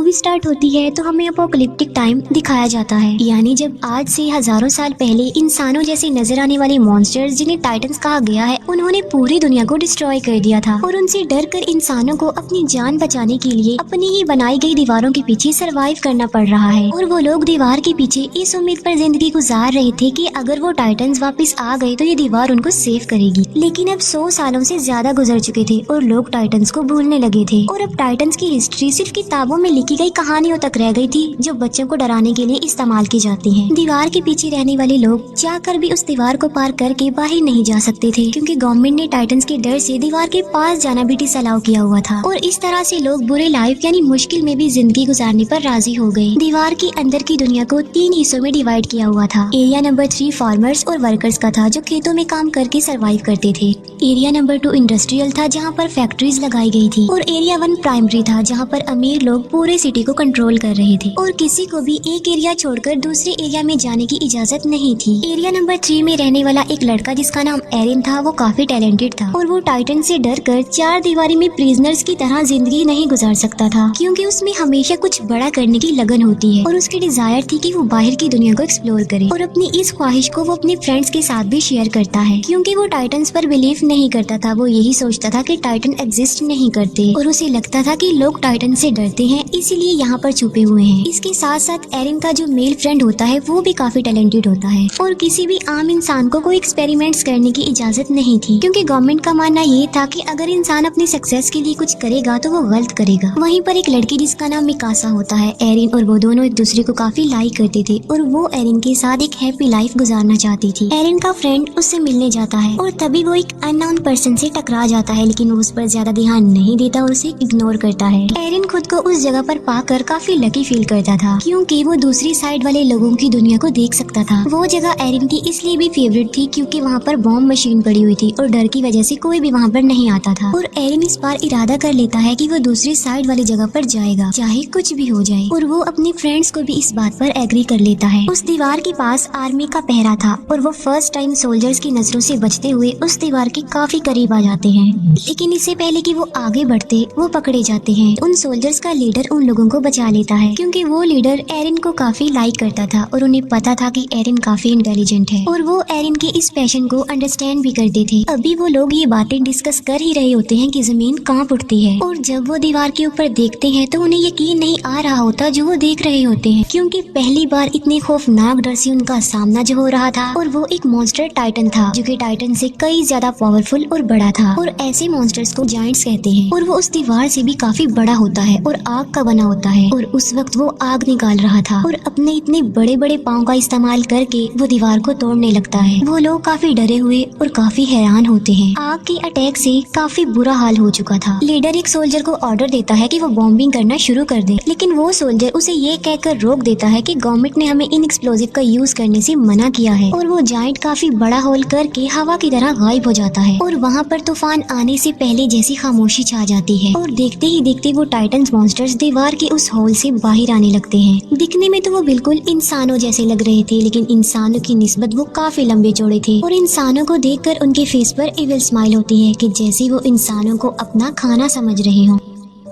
Movie start होती है तो हमें अपोकलिप्टिक टाइम दिखाया जाता है, यानी जब आज से हजारों साल पहले इंसानों जैसे नजर आने वाले मॉन्स्टर्स जिन्हें टाइटन्स कहा गया है, उन्होंने पूरी दुनिया को डिस्ट्रॉय कर दिया था और उनसे डर कर इंसानों को अपनी जान बचाने के लिए अपनी ही बनाई गई दीवारों के पीछे सरवाइव करना पड़ रहा है। और वो लोग दीवार के पीछे इस उम्मीद पर जिंदगी गुजार रहे थे कि अगर वो टाइटन्स वापस आ गए तो ये दीवार उनको सेव करेगी। लेकिन अब 100 सालों से ज्यादा गुजर चुके थे और लोग टाइटन्स को भूलने लगे थे और अब टाइटन्स की हिस्ट्री सिर्फ किताबों में लिखी गई कहानियों तक रह गई थी जो बच्चों को डराने के लिए इस्तेमाल की जाती हैं। दीवार के पीछे रहने वाले लोग चाहकर भी उस दीवार को पार करके बाहर नहीं जा सकते थे क्योंकि गवर्नमेंट ने टाइटन्स के डर से दीवार के पास जाना भी डिसअलाउ किया हुआ था और इस तरह से लोग बुरे लाइफ यानी मुश्किल में भी जिंदगी गुजारने पर राजी हो गए। दीवार के अंदर की दुनिया को 3 हिस्सों में डिवाइड किया हुआ था। एरिया नंबर 3 फार्मर्स और वर्कर्स का था जो खेतों में काम करके सरवाइव करते थे। एरिया नंबर 2 इंडस्ट्रियल था जहाँ पर फैक्ट्रीज लगाई गई थी और एरिया 1 प्राइमरी था जहाँ पर अमीर लोग पूरे सिटी को कंट्रोल कर रहे थे और किसी को भी एक एरिया छोड़कर दूसरे एरिया में जाने की इजाजत नहीं थी। एरिया नंबर 3 में रहने वाला एक लड़का जिसका नाम एरिन था, वो काफी टैलेंटेड था और वो टाइटन से डर कर 4 दीवारी में प्रिजनर्स की तरह जिंदगी नहीं गुजार सकता था क्योंकि उसमें हमेशा कुछ बड़ा करने की लगन होती है और उसकी डिजायर थी कि वो बाहर की दुनिया को एक्सप्लोर करे और अपनी इस ख्वाहिश को वो अपने फ्रेंड्स के साथ भी शेयर करता है क्योंकि वो टाइटन्स पर बिलीव नहीं करता था। वो यही सोचता था कि टाइटन एग्जिस्ट नहीं करते और उसे लगता था कि लोग टाइटन से डरते हैं इसीलिए यहाँ पर छुपे हुए हैं। इसके साथ साथ एरिन का जो मेल फ्रेंड होता है वो भी काफी टैलेंटेड होता है और किसी भी आम इंसान को कोई एक्सपेरिमेंट्स करने की इजाजत नहीं थी क्योंकि गवर्नमेंट का मानना ये था कि अगर इंसान अपनी सक्सेस के लिए कुछ करेगा तो वो गलत करेगा। वहीं पर एक लड़की जिसका नाम मिकासा होता है, एरिन और वो दोनों एक दूसरे को काफी लाइक करते थे और वो एरिन के साथ एक हैप्पी लाइफ गुजारना चाहती थी। एरिन का फ्रेंड उससे मिलने जाता है और तभी वो एक अननोन पर्सन से टकरा जाता है लेकिन वो उस पर ज्यादा ध्यान नहीं देता और उसे इग्नोर करता है। एरिन खुद को उस जगह पर पाकर काफी लकी फील करता था क्योंकि वो दूसरी साइड वाले लोगों की दुनिया को देख सकता था। वो जगह एरिन की इसलिए भी फेवरेट थी क्योंकि वहाँ पर बॉम्ब मशीन पड़ी हुई थी और डर की वजह से कोई भी वहाँ पर नहीं आता था और एरिन इस बार इरादा कर लेता है कि वो दूसरी साइड वाली जगह पर जाएगा चाहे कुछ भी हो जाए और वो अपने फ्रेंड्स को भी इस बात पर एग्री कर लेता है। उस दीवार के पास आर्मी का पहरा था और वो फर्स्ट टाइम सोल्जर्स की नजरों से बचते हुए उस दीवार के काफी करीब आ जाते हैं लेकिन इससे पहले कि वो आगे बढ़ते वो पकड़े जाते हैं। उन सोल्जर्स का लीडर उन लोगों को बचा लेता है क्योंकि वो लीडर एरिन को काफी लाइक करता था और उन्हें पता था कि एरिन काफी इंटेलिजेंट है और वो एरिन के इस पैशन को अंडरस्टैंड भी करते थे। अभी वो लोग ये बातें डिस्कस कर ही रहे होते हैं कि जमीन कांप उठती है और जब वो दीवार के ऊपर देखते हैं तो उन्हें यकीन नहीं आ रहा होता जो वो देख रहे होते हैं क्योंकि पहली बार इतने खौफनाक डर से उनका सामना जो हो रहा था और वो एक मॉन्स्टर टाइटन था जो कि टाइटन से कई ज्यादा पावरफुल और बड़ा था और ऐसे मॉन्स्टर्स को जायंट्स कहते हैं और वो उस दीवार से भी काफी बड़ा होता है और आग का बना होता है और उस वक्त वो आग निकाल रहा था और अपने इतने बड़े बड़े पाँव का इस्तेमाल करके वो दीवार को तोड़ने लगता है। वो लोग काफी डरे हुए और काफी हैरान होते हैं। आग के अटैक से काफी बुरा हाल हो चुका था। लीडर एक सोल्जर को ऑर्डर देता है कि वो बॉम्बिंग करना शुरू कर दे लेकिन वो सोल्जर उसे ये कहकर रोक देता है कि गवर्नमेंट ने हमें इन एक्सप्लोजिव का यूज करने से मना किया है और वो जायंट काफी बड़ा होल करके हवा की तरह गायब हो जाता है और वहाँ पर तूफान आने से पहले जैसी खामोशी छा जाती है और देखते ही देखते वो टाइटन्स मॉन्स्टर्स दीवार के उस होल से बाहर आने लगते हैं। दिखने में तो वो बिल्कुल इंसानों जैसे लग रहे थे लेकिन इंसानों की निस्बत वो काफी लंबे चौड़े थे और इंसानों को देखकर उनके फेस पर इविल स्माइल होती है कि जैसे वो इंसानों को अपना खाना समझ रहे हों।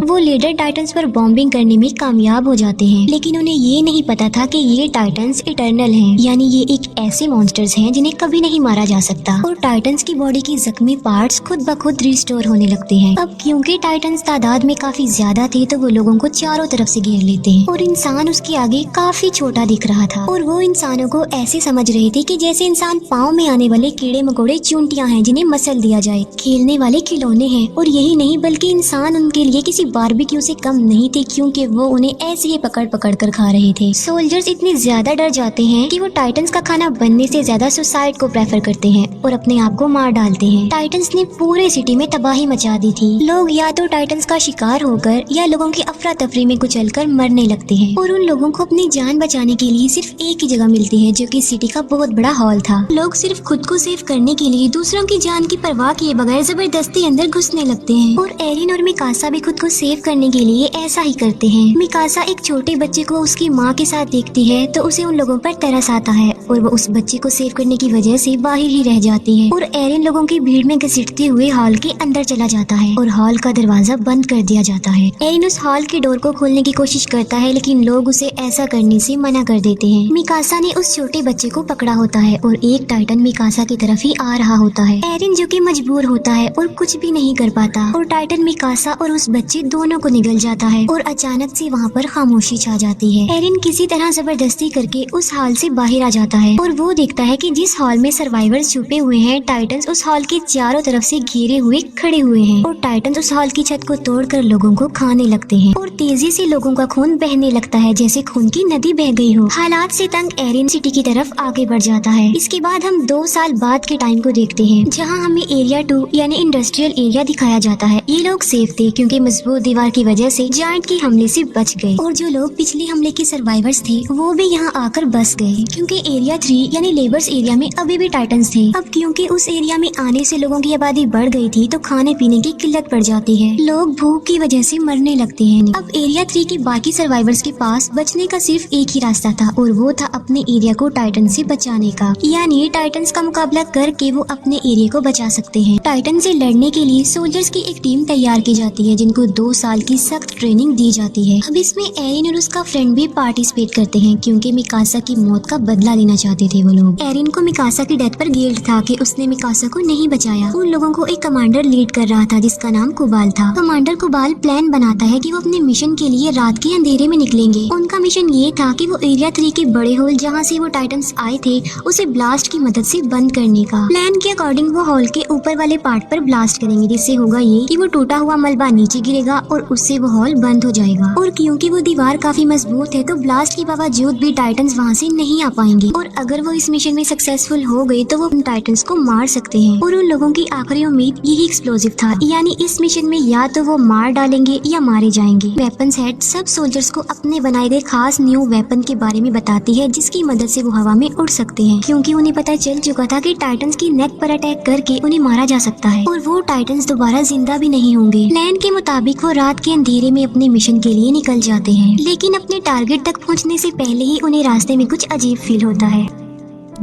वो लीडर टाइटन्स पर बॉम्बिंग करने में कामयाब हो जाते हैं लेकिन उन्हें ये नहीं पता था कि ये टाइटन्स इटर्नल हैं, यानी ये एक ऐसे मॉन्स्टर्स हैं जिन्हें कभी नहीं मारा जा सकता और टाइटन्स की बॉडी की जख्मी पार्ट्स खुद ब खुद रिस्टोर होने लगते हैं। अब क्योंकि टाइटन्स तादाद में काफी ज्यादा थे तो वो लोगों को चारों तरफ से घेर लेते हैं और इंसान उसके आगे काफी छोटा दिख रहा था और वो इंसानों को ऐसे समझ रहे थे कि जैसे इंसान पाँव में आने वाले कीड़े मकोड़े चूंटियां हैं जिन्हें मसल दिया जाए, खेलने वाले खिलौने हैं। और यही नहीं बल्कि इंसान उनके लिए किसी बारबेक्यू से कम नहीं थे क्योंकि वो उन्हें ऐसे ही पकड़ पकड़ कर खा रहे थे। सोल्जर्स इतने ज्यादा डर जाते हैं कि वो टाइटन्स का खाना बनने से ज्यादा सुसाइड को प्रेफर करते हैं और अपने आप को मार डालते हैं। टाइटन्स ने पूरे सिटी में तबाही मचा दी थी। लोग या तो टाइटन्स का शिकार होकर या लोगों की अफरा तफरी में कुचलकर मरने लगते हैं और उन लोगों को अपनी जान बचाने के लिए सिर्फ एक ही जगह मिलती है जो कि सिटी का बहुत बड़ा हॉल था। लोग सिर्फ खुद को सेव करने के लिए दूसरों की जान की परवाह किए बगैर जबरदस्ती अंदर घुसने लगते हैं और एरिन और मिकासा भी खुद को सेव करने के लिए ऐसा ही करते हैं। मिकासा एक छोटे बच्चे को उसकी माँ के साथ देखती है तो उसे उन लोगों पर तरस आता है और वो उस बच्चे को सेव करने की वजह से बाहर ही रह जाती है और एरिन लोगों की भीड़ में घसीटते हुए हॉल के अंदर चला जाता है और हॉल का दरवाजा बंद कर दिया जाता है। एरिन उस हॉल के डोर को खोलने की कोशिश करता है लेकिन लोग उसे ऐसा करने से मना कर देते हैं। मिकासा ने उस छोटे बच्चे को पकड़ा होता है और एक टाइटन मिकासा की तरफ ही आ रहा होता है। एरिन जो कि मजबूर होता है और कुछ भी नहीं कर पाता और टाइटन मिकासा और उस बच्चे दोनों को निगल जाता है और अचानक से वहाँ पर खामोशी छा जाती है। एरिन किसी तरह जबरदस्ती करके उस हॉल से बाहर आ जाता है और वो देखता है कि जिस हॉल में सर्वाइवर्स छुपे हुए हैं, टाइटन्स उस हॉल के चारों तरफ से घेरे हुए खड़े हुए हैं और टाइटन्स उस हॉल की छत को तोड़कर लोगों को खाने लगते हैं और तेजी से लोगों का खून बहने लगता है जैसे खून की नदी बह गई हो। हालात से तंग एरिन सिटी की तरफ आगे बढ़ जाता है। इसके बाद हम 2 साल बाद के टाइम को देखते हैं जहाँ हमें एरिया 2 यानी इंडस्ट्रियल एरिया दिखाया जाता है। ये लोग सेफ थे क्योंकि मजबूत दीवार की वजह से जायंट के हमले से बच गए और जो लोग पिछले हमले के सर्वाइवर्स थे वो भी यहाँ आकर बस गए क्योंकि एरिया 3 यानी लेबर्स एरिया में अभी भी टाइटन्स थे। अब क्योंकि उस एरिया में आने से लोगों की आबादी बढ़ गई थी तो खाने पीने की किल्लत पड़ जाती है, लोग भूख की वजह से मरने लगते हैं। अब एरिया 3 के बाकी सर्वाइवर्स के पास बचने का सिर्फ एक ही रास्ता था और वो था अपने एरिया को टाइटन से बचाने का, यानी टाइटन्स का मुकाबला करके वो अपने एरिया को बचा सकते हैं। टाइटन से लड़ने के लिए सोल्जर्स की एक टीम तैयार की जाती है जिनको 2 साल की सख्त ट्रेनिंग दी जाती है। अब इसमें एरिन और उसका फ्रेंड भी पार्टिसिपेट करते हैं क्योंकि मिकासा की मौत का बदला लेना चाहते थे वो लोग। एरिन को मिकासा की डेथ पर गिल्ट था कि उसने मिकासा को नहीं बचाया। उन लोगों को एक कमांडर लीड कर रहा था जिसका नाम कुबाल था। कमांडर कुबाल प्लान बनाता है कि वो अपने मिशन के लिए रात के अंधेरे में निकलेंगे। उनका मिशन ये था कि वो एरिया 3 के बड़े होल जहाँ से वो टाइटन्स आए थे उसे ब्लास्ट की मदद से बंद करने का। प्लान के अकॉर्डिंग वो हॉल के ऊपर वाले पार्ट पर ब्लास्ट करेंगे जिससे होगा ये कि वो टूटा हुआ मलबा नीचे गिरेगा और उससे वो हॉल बंद हो जाएगा। और क्योंकि वो दीवार काफी मजबूत है तो ब्लास्ट के बावजूद भी टाइटन्स वहाँ से नहीं आ पाएंगे और अगर वो इस मिशन में सक्सेसफुल हो गए तो वो उन टाइटन्स को मार सकते हैं। और उन लोगों की आखिरी उम्मीद यही एक्सप्लोजिव था, यानी इस मिशन में या तो वो मार डालेंगे या मारे जाएंगे। वेपन्स हेड सब सोल्जर्स को अपने बनाए गए खास न्यू वेपन के बारे में बताती है जिसकी मदद से वो हवा में उड़ सकते हैं क्योंकि उन्हें पता चल चुका था कि टाइटन्स की नेक पर अटैक करके उन्हें मारा जा सकता है और वो टाइटन्स दोबारा जिंदा भी नहीं होंगे। प्लान के मुताबिक वो रात के अंधेरे में अपने मिशन के लिए निकल जाते हैं लेकिन अपने टारगेट तक पहुंचने से पहले ही उन्हें रास्ते में कुछ अजीब फील होता है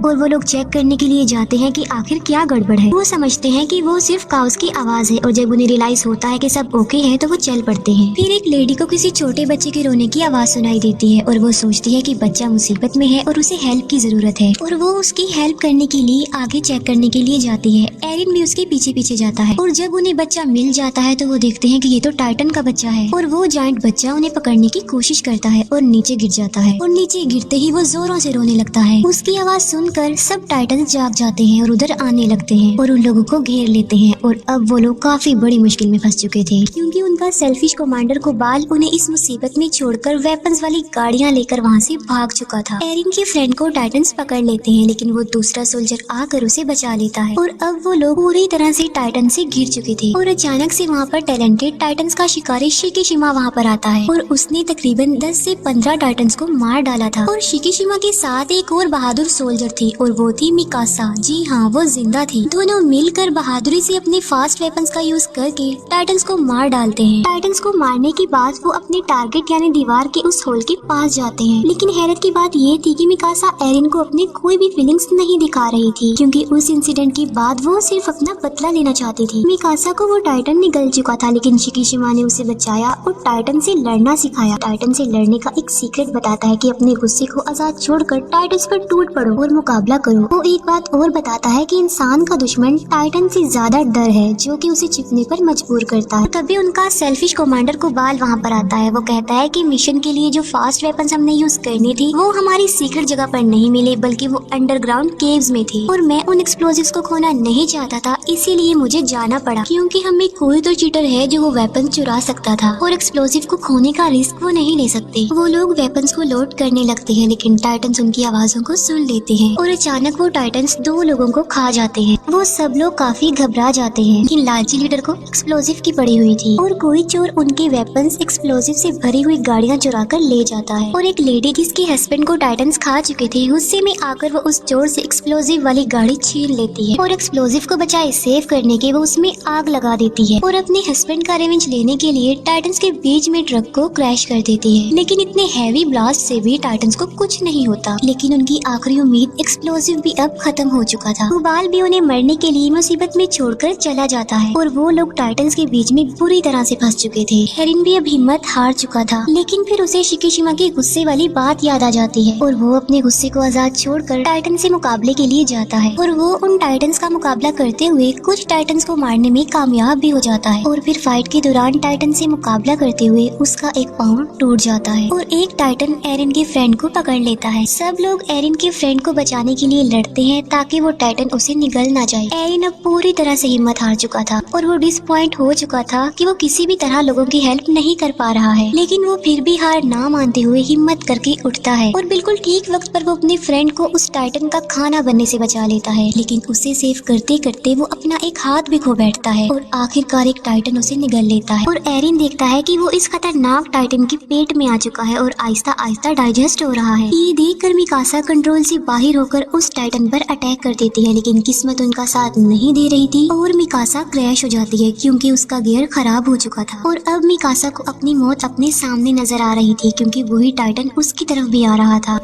और वो लोग चेक करने के लिए जाते हैं कि आखिर क्या गड़बड़ है। वो समझते हैं कि वो सिर्फ काउस की आवाज है और जब उन्हें रियलाइज होता है कि सब ओके है तो वो चल पड़ते हैं। फिर एक लेडी को किसी छोटे बच्चे के रोने की आवाज सुनाई देती है और वो सोचती है कि बच्चा मुसीबत में है और उसे हेल्प की जरूरत है और वो उसकी हेल्प करने के लिए आगे चेक करने के लिए जाती है। एरिन भी उसके पीछे पीछे जाता है और जब उन्हें बच्चा मिल जाता है तो वो देखते हैं कि ये तो टाइटन का बच्चा है और वो जायंट बच्चा उन्हें पकड़ने की कोशिश करता है और नीचे गिर जाता है और नीचे गिरते ही वो जोरों से रोने लगता है। उसकी आवाज सुनकर सब टाइटन जाग जाते हैं और उधर आने लगते हैं और उन लोगों को घेर लेते हैं और अब वो लोग काफी बड़ी मुश्किल में फंस चुके थे क्योंकि उनका सेल्फिश कमांडर कुबाल उन्हें इस मुसीबत में छोड़कर वेपन्स वाली गाड़ियां लेकर वहाँ से भाग चुका था। एरिन के फ्रेंड को टाइटन्स पकड़ लेते हैं लेकिन वो दूसरा सोल्जर आकर उसे बचा लेता है और अब वो लोग पूरी तरह से टाइटन से घिर चुके थे और अचानक से वहाँ पर टैलेंटेड टाइटन्स का शिकारी शिकीशिमा वहाँ पर आता है और उसने तकरीबन 10 से 15 टाइटन्स को मार डाला था और शिकीशिमा के साथ एक और बहादुर सोल्जर थी और वो थी मिकासा। जी हाँ, वो जिंदा थी। दोनों मिलकर बहादुरी से अपने फास्ट वेपन्स का यूज करके टाइटन्स को मार डालते हैं। टाइटन्स को मारने के बाद वो अपने टारगेट यानी दीवार के उस होल के पास जाते हैं लेकिन हैरत की बात ये थी कि मिकासा एरिन को अपने कोई भी फीलिंग्स नहीं दिखा रही थी क्योंकि उस इंसिडेंट के बाद वो सिर्फ अपना बदला लेना चाहती थी। मिकासा को वो टाइटन निगल चुका था लेकिन शिकीशिमा ने उसे बचाया और टाइटन से लड़ना सिखाया। टाइटन से लड़ने का एक सीक्रेट बताता है कि अपने गुस्से को आजाद छोड़कर टाइटन्स पर टूट पड़ो और मुकाबला करो। वो एक बात और बताता है कि इंसान का दुश्मन टाइटन से ज्यादा डर है जो कि उसे छिपने पर मजबूर करता है। तभी उनका सेल्फिश कमांडर कुबाल वहाँ पर आता है। वो कहता है कि मिशन के लिए जो फास्ट वेपन्स हमने यूज करनी थी वो हमारी सीक्रेट जगह पर नहीं मिले बल्कि वो अंडरग्राउंड केव्स में थे और मैं उन एक्सप्लोजिव्स को खोना नहीं चाहता था, इसीलिए मुझे जाना पड़ा क्योंकि हमें कोई तो चीटर है जो वो वेपन चुरा सकता था और एक्सप्लोजिव को खोने का रिस्क वो नहीं ले सकते। वो लोग वेपन्स को लोड करने लगते हैं लेकिन टाइटन्स उनकी आवाजों को सुन लेते हैं और अचानक वो टाइटन्स 2 लोगों को खा जाते हैं। वो सब लोग काफी घबरा जाते हैं लेकिन लालची लीडर को एक्सप्लोजिव की पड़ी हुई थी और कोई चोर उनके वेपन्स एक्सप्लोजिव से भरी हुई गाड़ियां चुरा कर ले जाता है और एक लेडी जिसके हस्बैंड को टाइटन्स खा चुके थे गुस्से में आकर वो उस चोर से एक्सप्लोजिव वाली गाड़ी छीन लेती है और एक्सप्लोजिव को बचाए सेव करने के वो उसमें आग लगा देती है और अपने हस्बैंड का रिवेंज लेने के लिए टाइटन्स के बीच में ट्रक को क्रैश कर देती है। लेकिन इतने हैवी ब्लास्ट से भी टाइटन्स को कुछ नहीं होता लेकिन उनकी आखिरी उम्मीद एक्सप्लोजिव भी अब खत्म हो चुका था। कुबाल भी उन्हें मरने के लिए मुसीबत में छोड़कर चला जाता है और वो लोग टाइटंस के बीच में बुरी तरह से फंस चुके थे। एरिन भी अब हिम्मत हार चुका था, लेकिन फिर उसे शिकीशिमा की गुस्से वाली बात याद आ जाती है और वो अपने गुस्से को आजाद छोड़कर टाइटन से मुकाबले के लिए जाता है और वो उन टाइटंस का मुकाबला करते हुए कुछ टाइटंस को मारने में कामयाब भी हो जाता है। और फिर फाइट के दौरान टाइटन से मुकाबला करते हुए उसका एक पाँव टूट जाता है और एक टाइटन एरिन के फ्रेंड को पकड़ लेता है। सब लोग एरिन के फ्रेंड को बचाने के लिए लड़ते हैं ताकि वो टाइटन उसे निगल ना जाए। एरिन अब पूरी तरह से हिम्मत हार चुका था और वो डिसपॉइंट हो चुका था कि वो किसी भी तरह लोगों की हेल्प नहीं कर पा रहा है, लेकिन वो फिर भी हार ना मानते हुए हिम्मत करके उठता है और बिल्कुल ठीक वक्त पर वो अपने फ्रेंड को उस टाइटन का खाना बनने से बचा लेता है। लेकिन उसे सेव करते करते वो अपना एक हाथ भी खो बैठता है और आखिरकार एक टाइटन उसे निगल लेता है और एरिन देखता है कि वो इस खतरनाक टाइटन के पेट में आ चुका है और आहिस्ता आहिस्ता डाइजेस्ट हो रहा है। ये देखकर मिकासा कंट्रोल से बाहर होकर उस टाइटन पर अटैक कर देती है, लेकिन किस्मत उनका साथ नहीं दे रही थी और मिकासा क्रैश हो जाती है क्योंकि उसका गियर खराब हो चुका था। और अब मिकासा को अपनी मौत अपने सामने नजर आ रही थी क्योंकि वही टाइटन उसकी तरफ भी आ रहा था।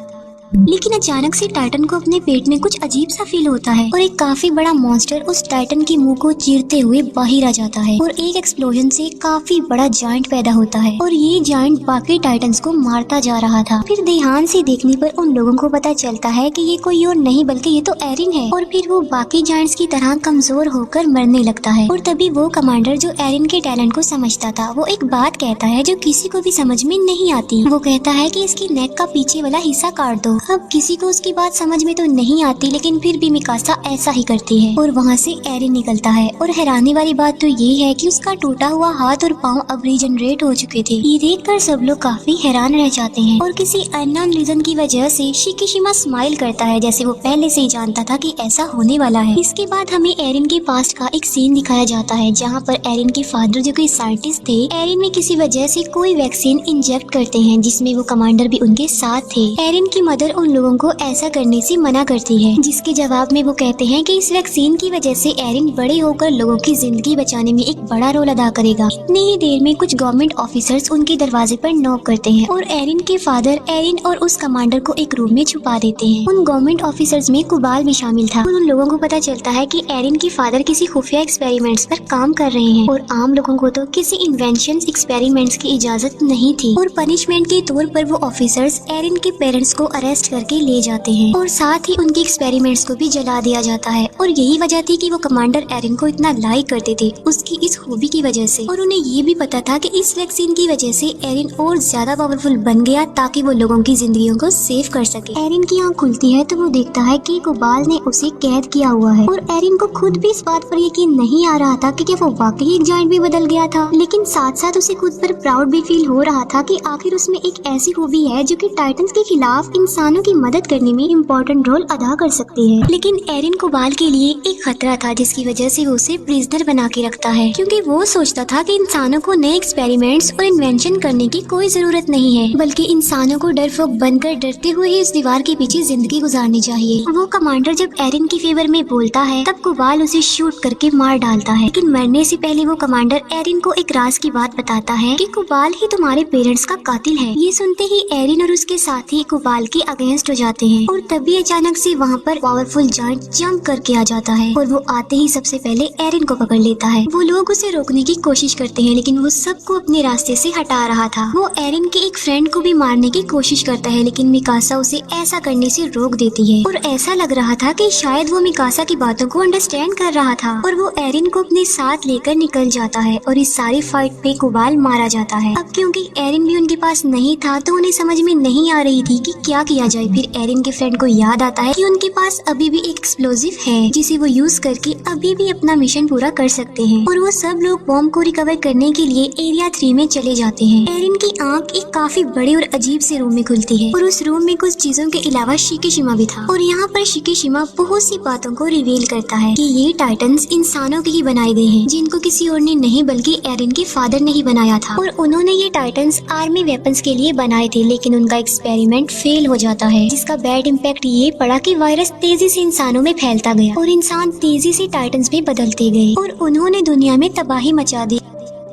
लेकिन अचानक से टाइटन को अपने पेट में कुछ अजीब सा फील होता है और एक काफी बड़ा मॉन्स्टर उस टाइटन के मुंह को चीरते हुए बाहर आ जाता है और एक एक्सप्लोजन से काफी बड़ा जायंट पैदा होता है और ये जायंट बाकी टाइटन्स को मारता जा रहा था। फिर ध्यान से देखने पर उन लोगों को पता चलता है कि ये कोई और नहीं बल्कि ये तो एरिन है और फिर वो बाकी जायंट्स की तरह कमजोर होकर मरने लगता है। और तभी वो कमांडर जो एरिन के टैलेंट को समझता था वो एक बात कहता है जो किसी को भी समझ में नहीं आती। वो कहता है कि इसकी नेक का पीछे वाला हिस्सा काट दो। अब किसी को उसकी बात समझ में तो नहीं आती, लेकिन फिर भी मिकासा ऐसा ही करती है और वहाँ से एरिन निकलता है। और हैरानी वाली बात तो ये है कि उसका टूटा हुआ हाथ और पाँव अब रीजनरेट हो चुके थे। ये देखकर सब लोग काफी हैरान रह जाते हैं और किसी अननोन रीजन की वजह से शिकीशिमा स्माइल करता है जैसे वो पहले से ही जानता था कि ऐसा होने वाला है। इसके बाद हमें एरिन के पास्ट का एक सीन दिखाया जाता है जहाँ पर एरिन के फादर जो कि साइंटिस्ट थे एरिन में किसी वजह से कोई वैक्सीन इंजेक्ट करते हैं जिसमें वो कमांडर भी उनके साथ थे। एरिन की मदर उन लोगों को ऐसा करने से मना करती है, जिसके जवाब में वो कहते हैं कि इस वैक्सीन की वजह से एरिन बड़े होकर लोगों की जिंदगी बचाने में एक बड़ा रोल अदा करेगा। इतनी ही देर में कुछ गवर्नमेंट ऑफिसर्स उनके दरवाजे पर नॉक करते हैं और एरिन के फादर एरिन और उस कमांडर को एक रूम में छुपा देते हैं। उन गवर्नमेंट ऑफिसर्स में कुबाल भी शामिल था। उन लोगों को पता चलता है कि एरिन के फादर किसी खुफिया एक्सपेरिमेंट्स पर काम कर रहे हैं और आम लोगों को तो किसी इन्वेंशन एक्सपेरिमेंट्स की इजाजत नहीं थी। और पनिशमेंट के तौर पर वो ऑफिसर्स एरिन के पेरेंट्स को अरेस्ट करके ले जाते हैं और साथ ही उनके एक्सपेरिमेंट्स को भी जला दिया जाता है। और यही वजह थी कि वो कमांडर एरिन को इतना लाइक करते थे उसकी इस खूबी की वजह से। और उन्हें ये भी पता था कि इस वैक्सीन की वजह से एरिन और ज्यादा पावरफुल बन गया ताकि वो लोगों की जिंदगियों को सेव कर सके। एरिन की आँख खुलती है तो वो देखता है कि कुबाल ने उसे कैद किया हुआ है और एरिन को खुद भी इस बात पर यकीन नहीं आ रहा था कि क्या वो वाकई एक जायंट भी बदल गया था। लेकिन साथ साथ उसे खुद पर प्राउड भी फील हो रहा था कि आखिर उसमें एक ऐसी खूबी है जो कि टाइटंस के खिलाफ इंसानों की मदद करने में इम्पोर्टेंट रोल अदा कर सकती है। लेकिन एरिन कुबाल के लिए एक खतरा था जिसकी वजह से वो उसे प्रिजनर बना के रखता है क्योंकि वो सोचता था कि इंसानों को नए एक्सपेरिमेंट्स और इन्वेंशन करने की कोई जरूरत नहीं है बल्कि इंसानों को डरपोक बनकर डरते हुए ही इस दीवार के पीछे जिंदगी गुजारनी चाहिए। वो कमांडर जब एरिन की फेवर में बोलता है तब कुबाल उसे शूट करके मार डालता है, लेकिन मरने से पहले वो कमांडर एरिन को एक राज की बात बताता है कि कुबाल ही तुम्हारे पेरेंट्स का कातिल है। ये सुनते ही एरिन और उसके साथी कुबाल के अगेंस्ट हो जाते हैं और तभी अचानक से वहाँ पर पावरफुल जायंट जंप करके आ जाता है और वो आते ही सबसे पहले एरिन को पकड़ लेता है। वो लोग उसे रोकने की कोशिश करते हैं लेकिन वो सबको अपने रास्ते से हटा रहा था। वो एरिन के एक फ्रेंड को भी मारने की कोशिश करता है लेकिन मिकासा उसे ऐसा करने से रोक देती है और ऐसा लग रहा था कि शायद वो मिकासा की बातों को अंडरस्टैंड कर रहा था और वो एरिन को अपने साथ लेकर निकल जाता है और इस सारी फाइट पे कुबाल मारा जाता है। अब क्योंकि एरिन भी उनके पास नहीं था तो उन्हें समझ में नहीं आ रही थी कि क्या किया जाए। फिर एरिन के फ्रेंड को याद आता है कि उनके पास अभी भी एक एक्सप्लोजिव है जिसे वो यूज करके अभी भी अपना मिशन पूरा कर सकते हैं और वो सब लोग बॉम्ब को रिकवर करने के लिए एरिया 3 में चले जाते हैं। एरिन की आंख एक काफी बड़े और अजीब से रूम में खुलती है और उस रूम में कुछ चीजों के अलावा शिकीशिमा भी था और यहाँ पर शिकीशिमा बहुत सी बातों को रिवील करता है कि ये टाइटन्स इंसानों के ही बनाए गए हैं जिनको किसी और ने नहीं बल्कि एरिन के फादर ने ही बनाया था और उन्होंने ये टाइटन्स आर्मी वेपन्स के लिए बनाए थे लेकिन उनका एक्सपेरिमेंट फेल हो जाता है जिसका बैड इम्पैक्ट ये पड़ा कि वायरस तेजी से इंसानों में फैलता गया और इंसान तेजी से टाइटन्स में बदलते गए और उन्होंने दुनिया में तबाही मचा दी।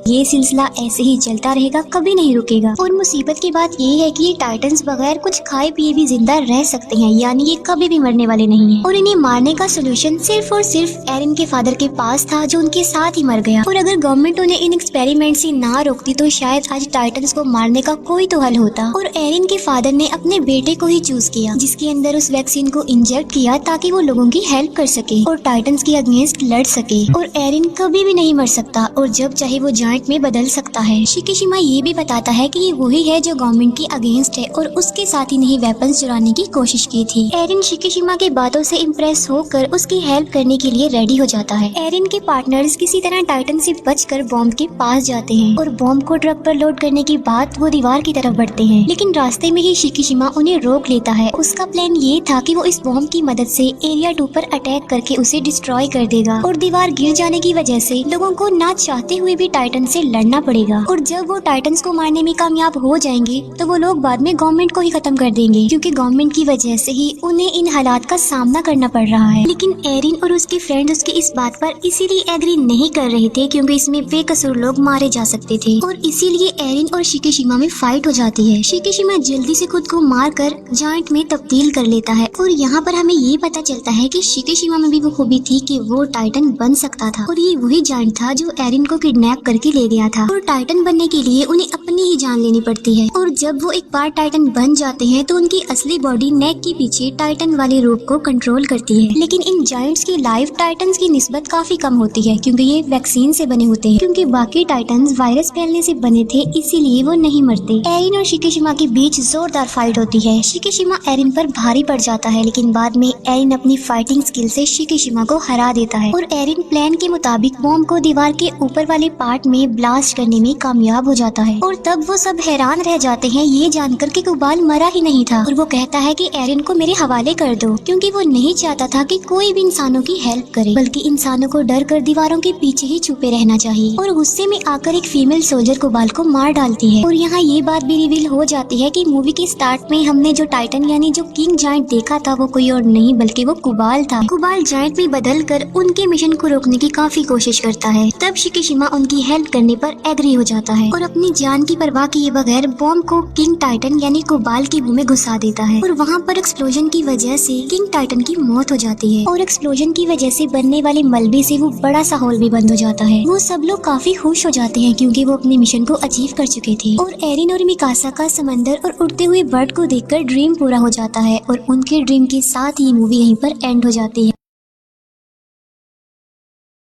ये सिलसिला ऐसे ही चलता रहेगा, कभी नहीं रुकेगा। और मुसीबत की बात ये है कि ये टाइटन्स बगैर कुछ खाए पिए भी जिंदा रह सकते हैं, यानी ये कभी भी मरने वाले नहीं हैं। और इन्हें मारने का सोल्यूशन सिर्फ और सिर्फ एरिन के फादर के पास था, जो उनके साथ ही मर गया। और अगर गवर्नमेंट उन्हें इन एक्सपेरिमेंट से ना रोकती तो शायद आज टाइटन्स को मारने का कोई तो हल होता। और एरिन के फादर ने अपने बेटे को ही चूज किया, जिसके अंदर उस वैक्सीन को इंजेक्ट किया ताकि वो लोगों की हेल्प कर सके और टाइटन्स के अगेंस्ट लड़ सके। और एरिन कभी भी नहीं मर सकता और जब चाहे वो जायंट में बदल सकता है। शिकिशिमा ये भी बताता है कि ये वही है जो गवर्नमेंट के अगेंस्ट है और उसके साथ ही नहीं वेपन्स चुराने की कोशिश की थी। एरिन शिकिशिमा की बातों से इम्प्रेस होकर उसकी हेल्प करने के लिए रेडी हो जाता है। एरिन के पार्टनर्स किसी तरह टाइटन से बचकर बॉम्ब के पास जाते हैं और बॉम्ब को ट्रक पर लोड करने के बाद वो दीवार की तरफ बढ़ते हैं, लेकिन रास्ते में ही शिकिशिमा उन्हें रोक लेता है। उसका प्लान ये था कि वो इस बॉम्ब की मदद से एरिया 2 पर अटैक करके उसे डिस्ट्रॉय कर देगा और दीवार गिर जाने की वजह से लोगों को ना चाहते हुए भी टाइटन से लड़ना पड़ेगा। और जब वो टाइटन्स को मारने में कामयाब हो जाएंगे तो वो लोग बाद में गवर्नमेंट को ही खत्म कर देंगे, क्योंकि गवर्नमेंट की वजह से ही उन्हें इन हालात का सामना करना पड़ रहा है। लेकिन एरिन और उसके फ्रेंड उसकी इस बात पर इसीलिए एग्री नहीं कर रहे थे क्योंकि इसमें बेकसूर लोग मारे जा सकते थे और इसीलिए एरिन और शिकिशिमा में फाइट हो जाती है। शिकिशिमा जल्दी से खुद को मारकर जायंट में तब्दील कर लेता है और यहाँ पर हमें ये पता चलता है कि शिकिशिमा में भी वो खूबी थी कि वो टाइटन बन सकता था और ये वही जायंट था जो एरिन को किडनैप करके ले गया था। और टाइटन बनने के लिए उन्हें अपनी ही जान लेनी पड़ती है और जब वो एक बार टाइटन बन जाते हैं तो उनकी असली बॉडी नेक के पीछे टाइटन वाले रूप को कंट्रोल करती है। लेकिन इन जायंट्स की लाइफ टाइटन्स की निस्बत काफी कम होती है क्योंकि ये वैक्सीन से बने होते हैं, क्योंकि बाकी टाइटन्स वायरस फैलने से बने थे इसीलिए वो नहीं मरते। एरिन और शिकिशिमा के बीच जोरदार फाइट होती है। शिकिशिमा एरिन पर भारी पड़ जाता है, लेकिन बाद में एरिन अपनी फाइटिंग स्किल से शिकिशिमा को हरा देता है और एरिन प्लान के मुताबिक बॉम्ब को दीवार के ऊपर वाले पार्ट में ब्लास्ट करने में कामयाब हो जाता है। और तब वो सब हैरान रह जाते हैं ये जानकर कि कुबाल मरा ही नहीं था और वो कहता है कि एरिन को मेरे हवाले कर दो, क्योंकि वो नहीं चाहता था कि कोई भी इंसानों की हेल्प करे, बल्कि इंसानों को डर कर दीवारों के पीछे ही छुपे रहना चाहिए। और गुस्से में आकर एक फीमेल सोल्जर कुबाल को मार डालती है। और यहाँ ये बात भी रिवील हो जाती है कि मूवी के स्टार्ट में हमने जो टाइटन यानी जो किंग जायंट देखा था वो कोई और नहीं बल्कि वो कुबाल था। कुबाल जायंट में बदल कर उनके मिशन को रोकने की काफी कोशिश करता है। तब शिकिशिमा उनकी हेल्प करने पर एग्री हो जाता है और अपनी जान की परवाह किए बगैर बॉम्ब को किंग टाइटन यानी कुबाल के मुंह में घुसा देता है और वहाँ पर एक्सप्लोजन की वजह से किंग टाइटन की मौत हो जाती है और एक्सप्लोजन की वजह से बनने वाले मलबे से वो बड़ा सा होल भी बंद हो जाता है। वो सब लोग काफी खुश हो जाते हैं क्योंकि वो अपने मिशन को अचीव कर चुके थे। और एरिन और मिकासा का समंदर और उड़ते हुए बर्ड को देखकर ड्रीम पूरा हो जाता है और उनके ड्रीम के साथ ही मूवी यहीं पर एंड हो जाती है।